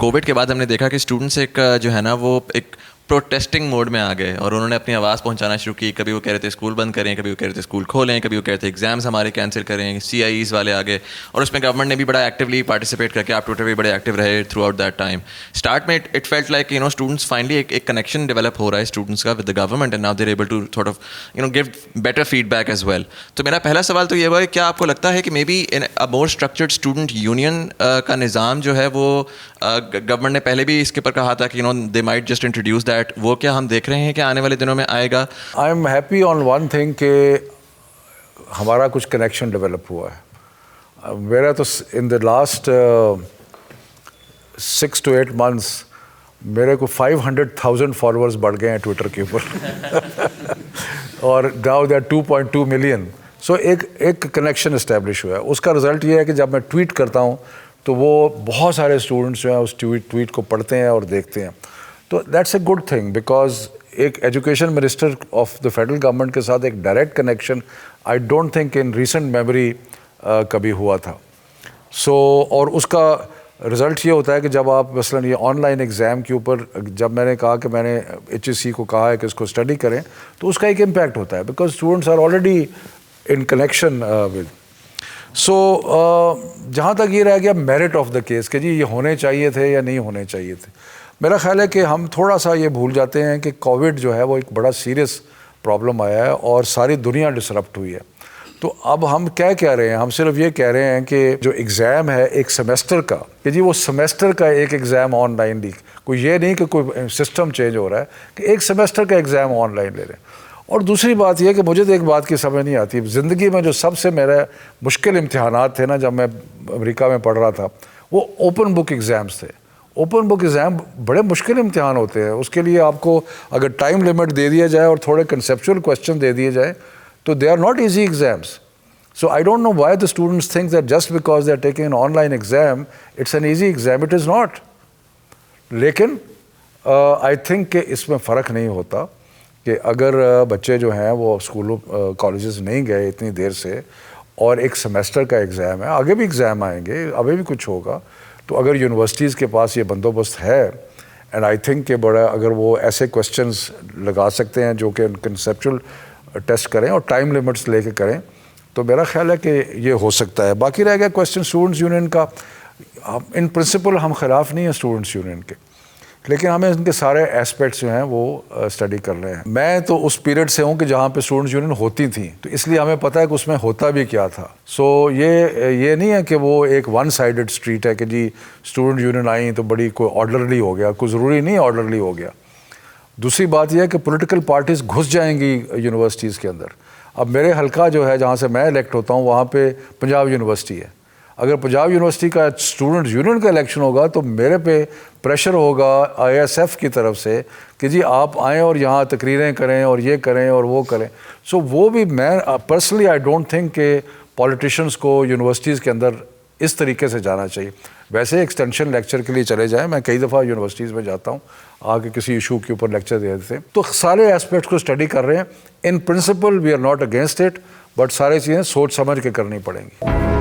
Covid کے بعد ہم نے دیکھا کہ اسٹوڈنٹس ایک جو ہے نا وہ ایک پروٹیسٹنگ موڈ میں آ گئے اور انہوں نے اپنی آواز پہنچانا شروع کی. کبھی وہ کہہ رہے تھے اسکول بند کریں, کبھی وہ کہہ رہے تھے اسکول کھولیں, کبھی وہ کہہ رہے تھے ایگزامس ہمارے کینسل کریں, CIEs والے آ گئے. اور اس میں گورنمنٹ نے بھی بڑا ایکٹیولی پارٹیسپیٹ کر کے, آپ ٹویٹر بھی بڑے ایکٹیو رہے throughout that time. Start میں it felt like students finally ایک کنیکشن ڈیولپ ہو رہا ہے اسٹوڈنٹس کا with the government, and now they are able to sort of give better feedback as well. تو میرا پہلا سوال تو یہ ہوا ہے, کیا آپ کو لگتا ہے کہ maybe a more structured student union کا نظام جو ہے وہ گورنمنٹ نے پہلے بھی اس کے اوپر کہا تھا کہ they might just introduce that, وہ کیا ہم دیکھ رہے ہیں کہ آنے والے دنوں میں آئے گا؟ I am happy on one thing کہ ہمارا کچھ کنیکشن ڈیولپ ہوا ہے. میرا تو in the last 6 to 8 months میرے کو 500,000 فالوورز بڑھ گئے ہیں ٹویٹر کے اوپر اور ناؤ دے آر 2.2 million. سو ایک کنیکشن اسٹیبلش ہوا ہے. اس کا رزلٹ یہ ہے کہ جب میں ٹویٹ کرتا ہوں تو وہ بہت سارے اسٹوڈنٹس جو ہیں اس ٹویٹ کو پڑھتے ہیں اور دیکھتے ہیں. تو that's a good thing, because ایک education minister of the federal government کے ساتھ ایک direct connection I don't think in recent memory کبھی ہوا تھا. سو اور اس کا رزلٹ یہ ہوتا ہے کہ جب آپ مثلاً یہ آن لائن ایگزام کے اوپر جب میں نے کہا کہ میں نے HSC کو کہا ہے کہ اس کو اسٹڈی کریں, تو اس کا ایک امپیکٹ ہوتا ہے, because students are already in connection with. So جہاں تک یہ رہ گیا میرٹ آف دا کیس کہ جی یہ ہونے چاہیے تھے یا نہیں ہونے چاہیے تھے, میرا خیال ہے کہ ہم تھوڑا سا یہ بھول جاتے ہیں کہ کووڈ جو ہے وہ ایک بڑا سیریس پرابلم آیا ہے اور ساری دنیا ڈسرپٹ ہوئی ہے. تو اب ہم کیا کہہ رہے ہیں, ہم صرف یہ کہہ رہے ہیں کہ جو ایگزام ہے ایک سیمسٹر کا, کہ جی وہ سیمسٹر کا ایک ایگزام آن لائن لی, کوئی یہ نہیں کہ کوئی سسٹم چینج ہو رہا ہے, کہ ایک سیمسٹر کا ایگزام آن لائن لے رہے ہیں. اور دوسری بات یہ کہ مجھے تو ایک بات کی سمجھ نہیں آتی, زندگی میں جو سب سے میرا مشکل امتحانات تھے نا جب میں امریکہ میں پڑھ رہا تھا, وہ اوپن بک ایگزامس تھے. اوپن بک ایگزام بڑے مشکل امتحان ہوتے ہیں. اس کے لیے آپ کو اگر ٹائم لمٹ دے دیا جائے اور تھوڑے کنسیپچول کویسچن دے دیے جائیں تو they are not easy exams. So I don't know why the students think that just because they are taking an online exam, it's an easy exam. It is not. لیکن I think کہ اس میں فرق نہیں ہوتا کہ اگر بچے جو ہیں وہ اسکولوں کالجز نہیں گئے اتنی دیر سے اور ایک سیمسٹر کا ایگزام ہے, آگے بھی ایگزام آئیں گے, ابھی بھی کچھ ہوگا, تو اگر یونیورسٹیز کے پاس یہ بندوبست ہے اینڈ آئی تھنک کہ بڑا اگر وہ ایسے کویسچنز لگا سکتے ہیں جو کہ کنسیپچول ٹیسٹ کریں اور ٹائم لمٹس لے کے کریں, تو میرا خیال ہے کہ یہ ہو سکتا ہے. باقی رہ گیا کویسچن اسٹوڈنٹس یونین کا. ان پرنسپل ہم خلاف نہیں ہیں اسٹوڈنٹس یونین کے, لیکن ہمیں ان کے سارے ایسپیکٹس جو ہیں وہ اسٹڈی کر رہے ہیں. میں تو اس پیریڈ سے ہوں کہ جہاں پہ اسٹوڈنٹس یونین ہوتی تھیں, تو اس لیے ہمیں پتہ ہے کہ اس میں ہوتا بھی کیا تھا. سو یہ نہیں ہے کہ وہ ایک ون سائڈڈ اسٹریٹ ہے کہ جی اسٹوڈنٹ یونین آئیں تو بڑی کوئی آرڈرلی ہو گیا, کوئی ضروری نہیں آرڈرلی ہو گیا. دوسری بات یہ ہے کہ پولیٹیکل پارٹیز گھس جائیں گی یونیورسٹیز کے اندر. اب میرے حلقہ جو ہے جہاں سے میں الیکٹ ہوتا ہوں وہاں پہ پنجاب یونیورسٹی ہے. اگر پنجاب یونیورسٹی کا اسٹوڈنٹ یونین کا الیکشن ہوگا تو میرے پہ پریشر ہوگا ISF کی طرف سے کہ جی آپ آئیں اور یہاں تقریریں کریں اور یہ کریں اور وہ کریں. سو وہ بھی میں پرسنلی آئی ڈونٹ تھنک کہ پولیٹیشینس کو یونیورسٹیز کے اندر اس طریقے سے جانا چاہیے. ویسے ایکسٹینشن لیکچر کے لیے چلے جائیں, میں کئی دفعہ یونیورسٹیز میں جاتا ہوں, آ کے کسی ایشو کے اوپر لیکچر دے دیتے ہیں, تو سارے ایسپیکٹس کو اسٹڈی کر رہے ہیں. In principle we are not against it, but سارے چیزیں سوچ سمجھ کے کرنی پڑیں گی.